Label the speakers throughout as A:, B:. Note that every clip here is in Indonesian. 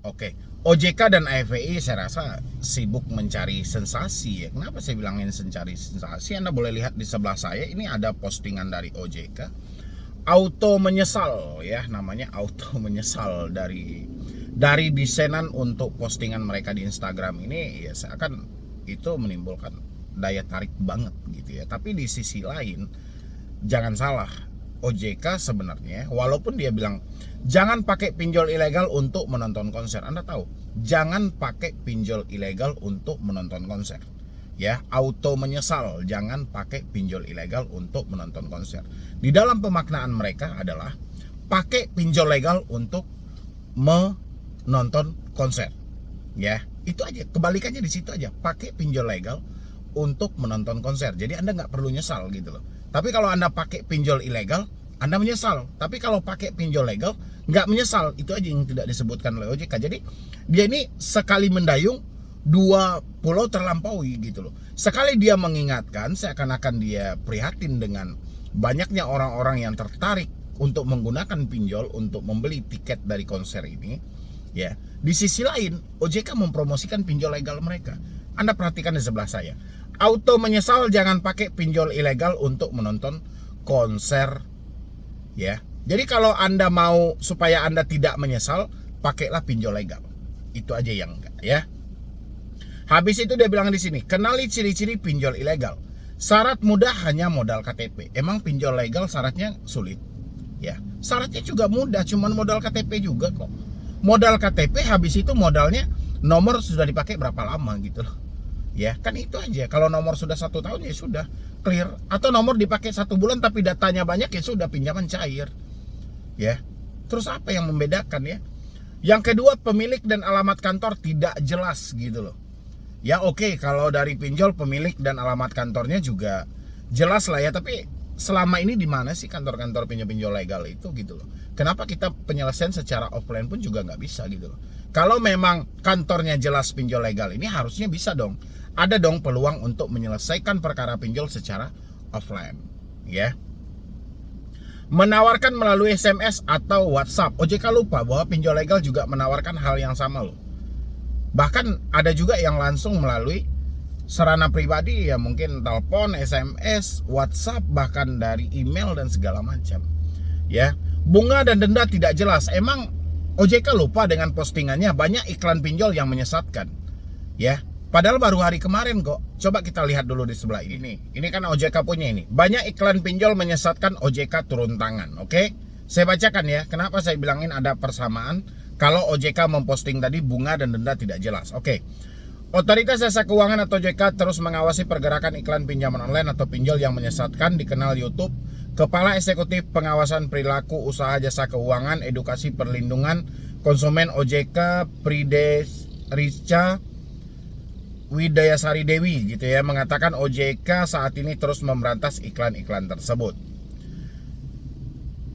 A: Oke, OJK dan FPI saya rasa sibuk mencari sensasi ya. Kenapa saya bilangin mencari sensasi? Anda boleh lihat di sebelah saya ini ada postingan dari OJK. Auto menyesal ya, namanya auto menyesal dari desainan untuk postingan mereka di Instagram ini ya, seakan itu menimbulkan daya tarik banget gitu ya. Tapi di sisi lain jangan salah, OJK sebenarnya walaupun dia bilang jangan pakai pinjol ilegal untuk menonton konser. Anda tahu, jangan pakai pinjol ilegal untuk menonton konser. Ya, auto menyesal, jangan pakai pinjol ilegal untuk menonton konser. Di dalam pemaknaan mereka adalah pakai pinjol legal untuk menonton konser. Ya, itu aja. Kebalikannya di situ aja. Pakai pinjol legal untuk menonton konser. Jadi Anda nggak perlu nyesal gitu loh. Tapi kalau Anda pakai pinjol ilegal, Anda menyesal. Tapi kalau pakai pinjol legal, nggak menyesal. Itu aja yang tidak disebutkan oleh OJK. Jadi dia ini sekali mendayung, dua pulau terlampaui gitu loh. Sekali dia mengingatkan, seakan-akan dia prihatin dengan banyaknya orang-orang yang tertarik untuk menggunakan pinjol untuk membeli tiket dari konser ini. Ya, di sisi lain OJK mempromosikan pinjol legal mereka. Anda perhatikan di sebelah saya. Auto menyesal, jangan pakai pinjol ilegal untuk menonton konser. Ya. Jadi kalau Anda mau supaya Anda tidak menyesal, pakailah pinjol legal. Itu aja yang enggak ya. Habis itu dia bilang di sini, kenali ciri-ciri pinjol ilegal. Syarat mudah hanya modal KTP. Emang pinjol legal syaratnya sulit? Ya, syaratnya juga mudah, cuman modal KTP juga kok. Modal KTP, habis itu modalnya nomor sudah dipakai berapa lama gitu loh. Ya, kan itu aja. Kalau nomor sudah 1 tahun ya sudah clear. Atau nomor dipakai 1 bulan tapi datanya banyak ya sudah pinjaman cair. Ya, terus apa yang membedakan ya? Yang kedua, pemilik dan alamat kantor tidak jelas gitu loh. Ya oke, kalau dari pinjol pemilik dan alamat kantornya juga jelas lah ya, tapi selama ini di mana sih kantor-kantor pinjol legal itu gitu loh. Kenapa kita penyelesaian secara offline pun juga nggak bisa gitu loh. Kalau memang kantornya jelas pinjol legal ini harusnya bisa dong. Ada dong peluang untuk menyelesaikan perkara pinjol secara offline, ya. Menawarkan melalui SMS atau WhatsApp. OJK lupa bahwa pinjol legal juga menawarkan hal yang sama loh. Bahkan ada juga yang langsung melalui sarana pribadi ya, mungkin telepon, SMS, WhatsApp, bahkan dari email dan segala macam. Ya, bunga dan denda tidak jelas. Emang OJK lupa dengan postingannya banyak iklan pinjol yang menyesatkan. Ya, padahal baru hari kemarin kok. Coba kita lihat dulu di sebelah ini. Ini kan OJK punya ini. Banyak iklan pinjol menyesatkan, OJK turun tangan. Oke? Saya bacakan ya. Kenapa saya bilangin ada persamaan? Kalau OJK memposting tadi bunga dan denda tidak jelas. Oke. Otoritas Jasa Keuangan atau OJK terus mengawasi pergerakan iklan pinjaman online atau pinjol yang menyesatkan di kanal YouTube Kepala Eksekutif Pengawasan Perilaku Usaha Jasa Keuangan Edukasi Perlindungan Konsumen OJK Prides Rica Widayasari Dewi gitu ya, mengatakan OJK saat ini terus memberantas iklan-iklan tersebut.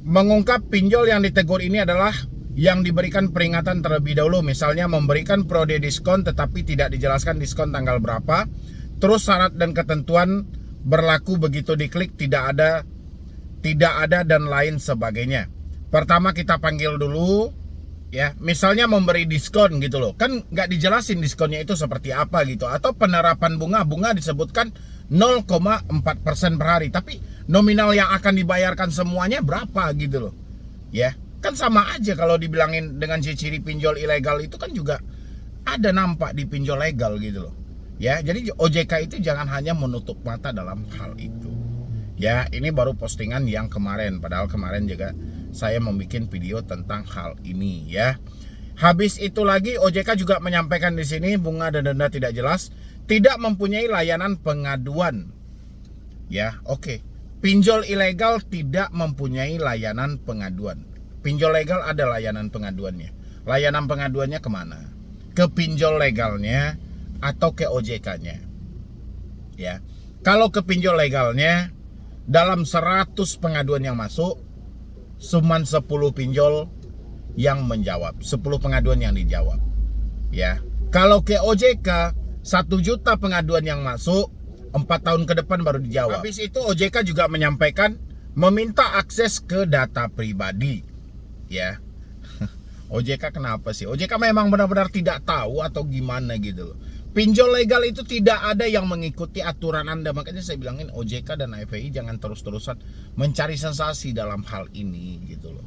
A: Mengungkap pinjol yang ditegur ini adalah yang diberikan peringatan terlebih dahulu, misalnya memberikan prode diskon tetapi tidak dijelaskan diskon tanggal berapa, terus syarat dan ketentuan berlaku begitu diklik tidak ada dan lain sebagainya. Pertama kita panggil dulu ya, misalnya memberi diskon gitu loh, kan nggak dijelasin diskonnya itu seperti apa gitu, atau penerapan bunga disebutkan 0,4% per hari, tapi nominal yang akan dibayarkan semuanya berapa gitu loh ya. Kan sama aja kalau dibilangin dengan ciri pinjol ilegal itu kan juga ada nampak di pinjol legal gitu loh. Ya, jadi OJK itu jangan hanya menutup mata dalam hal itu. Ya, ini baru postingan yang kemarin, padahal kemarin juga saya membuat video tentang hal ini ya. Habis itu lagi OJK juga menyampaikan di sini bunga dan denda tidak jelas, tidak mempunyai layanan pengaduan. Ya, oke. Pinjol ilegal tidak mempunyai layanan pengaduan. Pinjol legal ada layanan pengaduannya. Layanan pengaduannya kemana? Ke pinjol legalnya atau ke OJK-nya? Ya. Kalau ke pinjol legalnya, dalam 100 pengaduan yang masuk, cuma 10 pinjol yang menjawab, 10 pengaduan yang dijawab. Ya. Kalau ke OJK, 1 juta pengaduan yang masuk, 4 tahun ke depan baru dijawab. Habis itu OJK juga menyampaikan meminta akses ke data pribadi. Ya. OJK kenapa sih? OJK memang benar-benar tidak tahu atau gimana gitu loh. Pinjol legal itu tidak ada yang mengikuti aturan Anda. Makanya saya bilangin OJK dan FPI jangan terus-terusan mencari sensasi dalam hal ini gitu loh.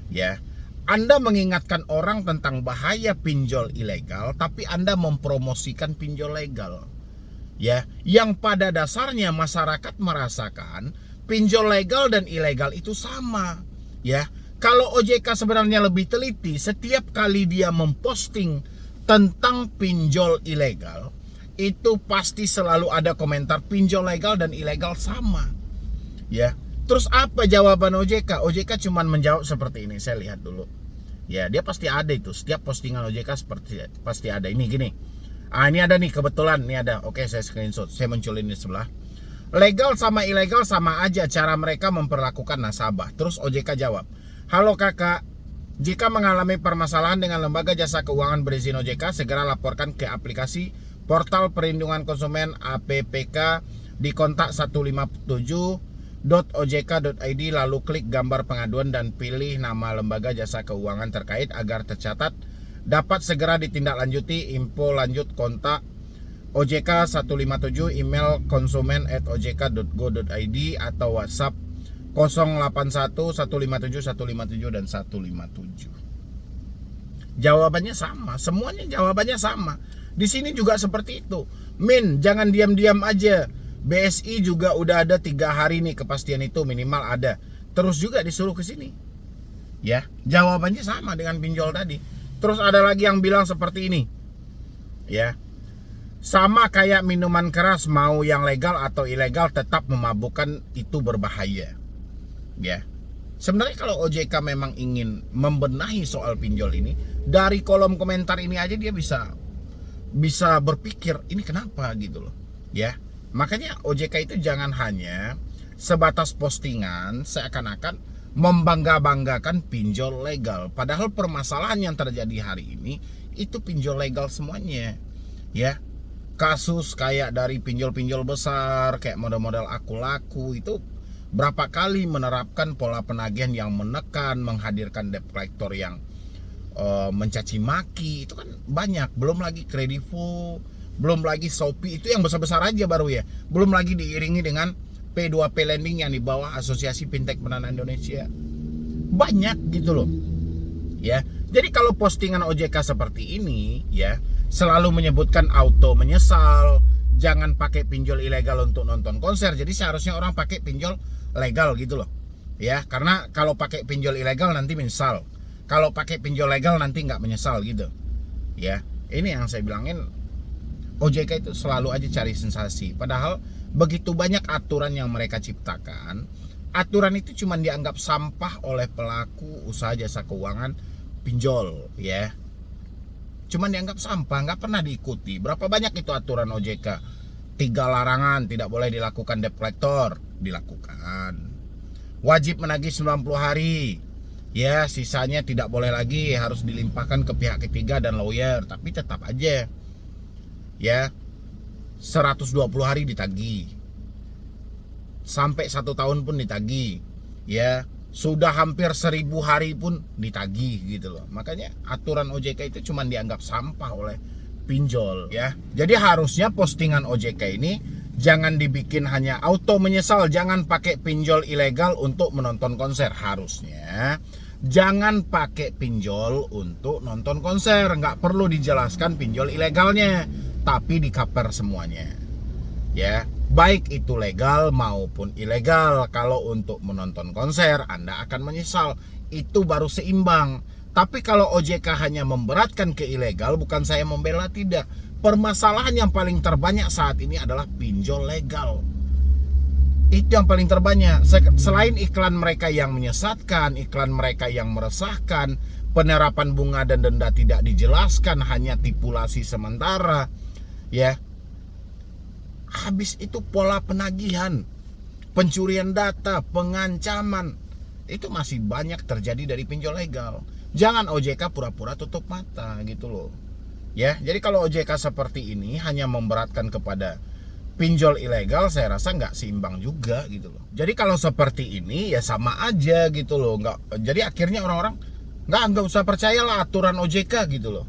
A: Ya. Anda mengingatkan orang tentang bahaya pinjol ilegal, tapi Anda mempromosikan pinjol legal. Ya, yang pada dasarnya masyarakat merasakan pinjol legal dan ilegal itu sama. Ya, kalau OJK sebenarnya lebih teliti, setiap kali dia memposting tentang pinjol ilegal, itu pasti selalu ada komentar pinjol legal dan ilegal sama. Ya, terus apa jawaban OJK? OJK cuma menjawab seperti ini. Saya lihat dulu. Ya, dia pasti ada itu. Setiap postingan OJK pasti ada. Ini gini. Ini ada nih, kebetulan ini ada. Oke, saya screenshot. Saya munculin di sebelah. Legal sama ilegal sama aja cara mereka memperlakukan nasabah. Terus OJK jawab, "Halo kakak, jika mengalami permasalahan dengan lembaga jasa keuangan berizin OJK, segera laporkan ke aplikasi Portal Perlindungan Konsumen APPK di kontak 157.ojk.id, lalu klik gambar pengaduan dan pilih nama lembaga jasa keuangan terkait agar tercatat. Dapat segera ditindaklanjuti. Info lanjut kontak OJK 157, email konsumen@ojk.go.id atau WhatsApp 081 157 157 dan 157." Jawabannya sama, semuanya jawabannya sama. Di sini juga seperti itu. Min, jangan diam-diam aja. BSI juga udah ada 3 hari nih kepastian itu minimal ada. Terus juga disuruh ke sini. Ya, jawabannya sama dengan pinjol tadi. Terus ada lagi yang bilang seperti ini. Ya. Sama kayak minuman keras, mau yang legal atau ilegal tetap memabukkan, itu berbahaya. Ya. Sebenarnya kalau OJK memang ingin membenahi soal pinjol ini, dari kolom komentar ini aja dia bisa berpikir ini kenapa gitu loh. Ya. Makanya OJK itu jangan hanya sebatas postingan seakan-akan membangga-banggakan pinjol legal. Padahal permasalahan yang terjadi hari ini itu pinjol legal semuanya. Ya. Kasus kayak dari pinjol-pinjol besar kayak model-model Aku Laku itu berapa kali menerapkan pola penagihan yang menekan, menghadirkan debt collector yang mencaci maki, itu kan banyak. Belum lagi Kredivo, belum lagi Shopee, itu yang besar-besar aja baru ya. Belum lagi diiringi dengan P2P lending yang di bawah Asosiasi Fintech Pendanaan Indonesia. Banyak gitu loh. Ya. Jadi kalau postingan OJK seperti ini ya, selalu menyebutkan auto menyesal, jangan pakai pinjol ilegal untuk nonton konser. Jadi seharusnya orang pakai pinjol legal gitu loh. Ya, karena kalau pakai pinjol ilegal nanti menyesal. Kalau pakai pinjol legal nanti nggak menyesal gitu. Ya, ini yang saya bilangin, OJK itu selalu aja cari sensasi. Padahal begitu banyak aturan yang mereka ciptakan. Aturan itu cuma dianggap sampah oleh pelaku usaha jasa keuangan pinjol, ya. Cuma dianggap sampah, nggak pernah diikuti. Berapa banyak itu aturan OJK? 3 larangan, tidak boleh dilakukan debt collector, dilakukan. Wajib menagih 90 hari. Ya, sisanya tidak boleh lagi, harus dilimpahkan ke pihak ketiga dan lawyer, tapi tetap aja. Ya. 120 hari ditagih. Sampai 1 tahun pun ditagih. Ya. Sudah hampir 1000 hari pun ditagih gitu loh. Makanya aturan OJK itu cuma dianggap sampah oleh pinjol ya. Jadi harusnya postingan OJK ini jangan dibikin hanya auto menyesal, jangan pakai pinjol ilegal untuk menonton konser. Harusnya jangan pakai pinjol untuk nonton konser. Nggak perlu dijelaskan pinjol ilegalnya, tapi di-cover semuanya. Ya, baik itu legal maupun ilegal. Kalau untuk menonton konser Anda akan menyesal, itu baru seimbang. Tapi kalau OJK hanya memberatkan ke ilegal, bukan saya membela, tidak. Permasalahan yang paling terbanyak saat ini adalah pinjol legal. Itu yang paling terbanyak. Selain iklan mereka yang menyesatkan, iklan mereka yang meresahkan, penerapan bunga dan denda tidak dijelaskan, hanya tipulasi sementara, ya. Habis itu pola penagihan, pencurian data, pengancaman, itu masih banyak terjadi dari pinjol legal. Jangan OJK pura-pura tutup mata gitu loh. Ya, jadi kalau OJK seperti ini hanya memberatkan kepada pinjol ilegal, saya rasa nggak seimbang juga gitu loh. Jadi kalau seperti ini ya sama aja gitu loh. Jadi akhirnya orang-orang Nggak usah percayalah aturan OJK gitu loh.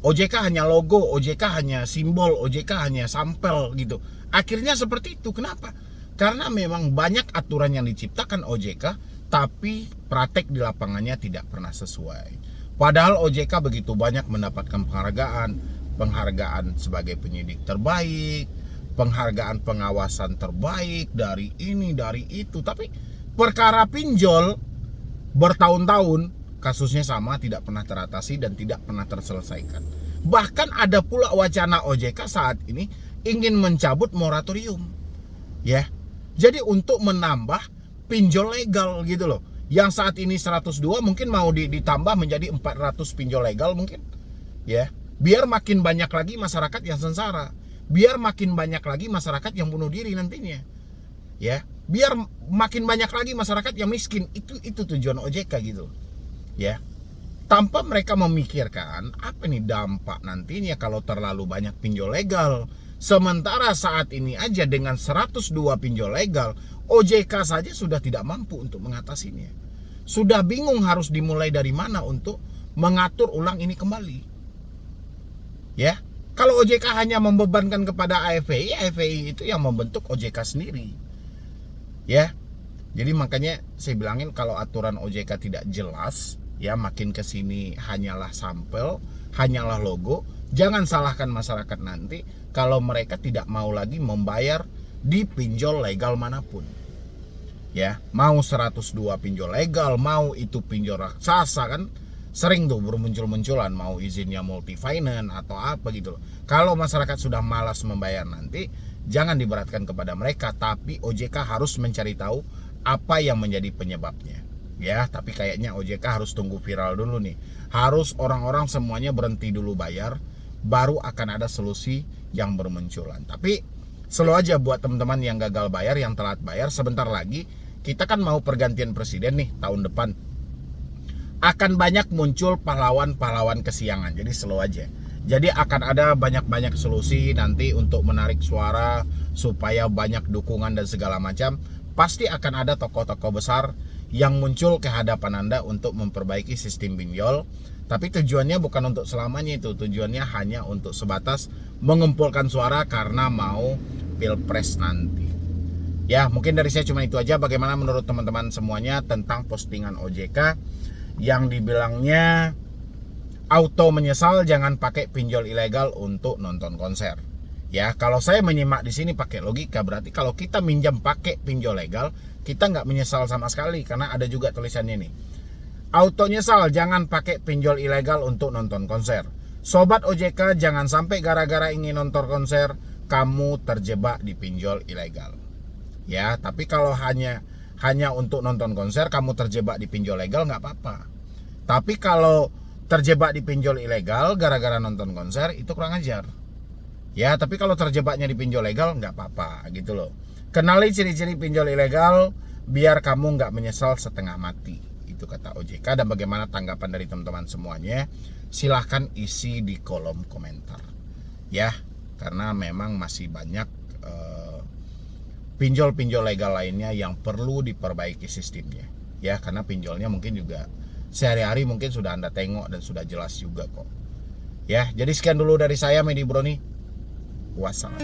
A: OJK hanya logo, OJK hanya simbol, OJK hanya sampel gitu. Akhirnya seperti itu. Kenapa? Karena memang banyak aturan yang diciptakan OJK, tapi praktek di lapangannya tidak pernah sesuai. Padahal OJK begitu banyak mendapatkan penghargaan sebagai penyidik terbaik, penghargaan pengawasan terbaik dari ini, dari itu. Tapi perkara pinjol bertahun-tahun kasusnya sama, tidak pernah teratasi dan tidak pernah terselesaikan. Bahkan ada pula wacana OJK saat ini ingin mencabut moratorium. Ya. Jadi untuk menambah pinjol legal gitu loh. Yang saat ini 102 mungkin mau ditambah menjadi 400 pinjol legal mungkin. Ya. Biar makin banyak lagi masyarakat yang sengsara. Biar makin banyak lagi masyarakat yang bunuh diri nantinya. Ya. Biar makin banyak lagi masyarakat yang miskin. Itu tujuan OJK gitu. Ya, tanpa mereka memikirkan apa nih dampak nantinya kalau terlalu banyak pinjol legal. Sementara saat ini aja dengan 102 pinjol legal, OJK saja sudah tidak mampu untuk mengatasinya. Sudah bingung harus dimulai dari mana untuk mengatur ulang ini kembali. Ya, kalau OJK hanya membebankan kepada AFPI, AFPI itu yang membentuk OJK sendiri. Ya, jadi makanya saya bilangin kalau aturan OJK tidak jelas, ya makin kesini hanyalah sampel, hanyalah logo. Jangan salahkan masyarakat nanti kalau mereka tidak mau lagi membayar di pinjol legal manapun. Ya, mau 102 pinjol legal, mau itu pinjol raksasa kan sering tuh bermuncul-munculan, mau izinnya multi finance atau apa gitu loh. Kalau masyarakat sudah malas membayar nanti, jangan diberatkan kepada mereka, tapi OJK harus mencari tahu apa yang menjadi penyebabnya. Ya, tapi kayaknya OJK harus tunggu viral dulu nih. Harus orang-orang semuanya berhenti dulu bayar, baru akan ada solusi yang bermunculan. Tapi slow aja buat teman-teman yang gagal bayar, yang telat bayar. Sebentar lagi kita kan mau pergantian presiden nih tahun depan. Akan banyak muncul pahlawan-pahlawan kesiangan. Jadi slow aja. Jadi akan ada banyak-banyak solusi nanti untuk menarik suara supaya banyak dukungan dan segala macam. Pasti akan ada tokoh-tokoh besar yang muncul ke hadapan Anda untuk memperbaiki sistem pinjol. Tapi tujuannya bukan untuk selamanya itu. Tujuannya hanya untuk sebatas mengumpulkan suara karena mau pilpres nanti. Ya, mungkin dari saya cuma itu aja. Bagaimana menurut teman-teman semuanya tentang postingan OJK yang dibilangnya auto menyesal jangan pakai pinjol ilegal untuk nonton konser. Ya, kalau saya menyimak di sini pakai logika, berarti kalau kita minjam pakai pinjol legal, kita nggak menyesal sama sekali karena ada juga tulisannya nih. Auto nyesal jangan pakai pinjol ilegal untuk nonton konser. Sobat OJK jangan sampai gara-gara ingin nonton konser kamu terjebak di pinjol ilegal. Ya, tapi kalau hanya untuk nonton konser kamu terjebak di pinjol legal nggak apa-apa. Tapi kalau terjebak di pinjol ilegal gara-gara nonton konser itu kurang ajar. Ya, tapi kalau terjebaknya di pinjol legal nggak apa-apa gitu loh. Kenali ciri-ciri pinjol ilegal biar kamu nggak menyesal setengah mati. Itu kata OJK. Dan bagaimana tanggapan dari teman-teman semuanya? Silahkan isi di kolom komentar. Ya, karena memang masih banyak pinjol-pinjol legal lainnya yang perlu diperbaiki sistemnya. Ya, karena pinjolnya mungkin juga sehari-hari mungkin sudah Anda tengok dan sudah jelas juga kok. Ya, jadi sekian dulu dari saya, Medi Broni. Wassalam.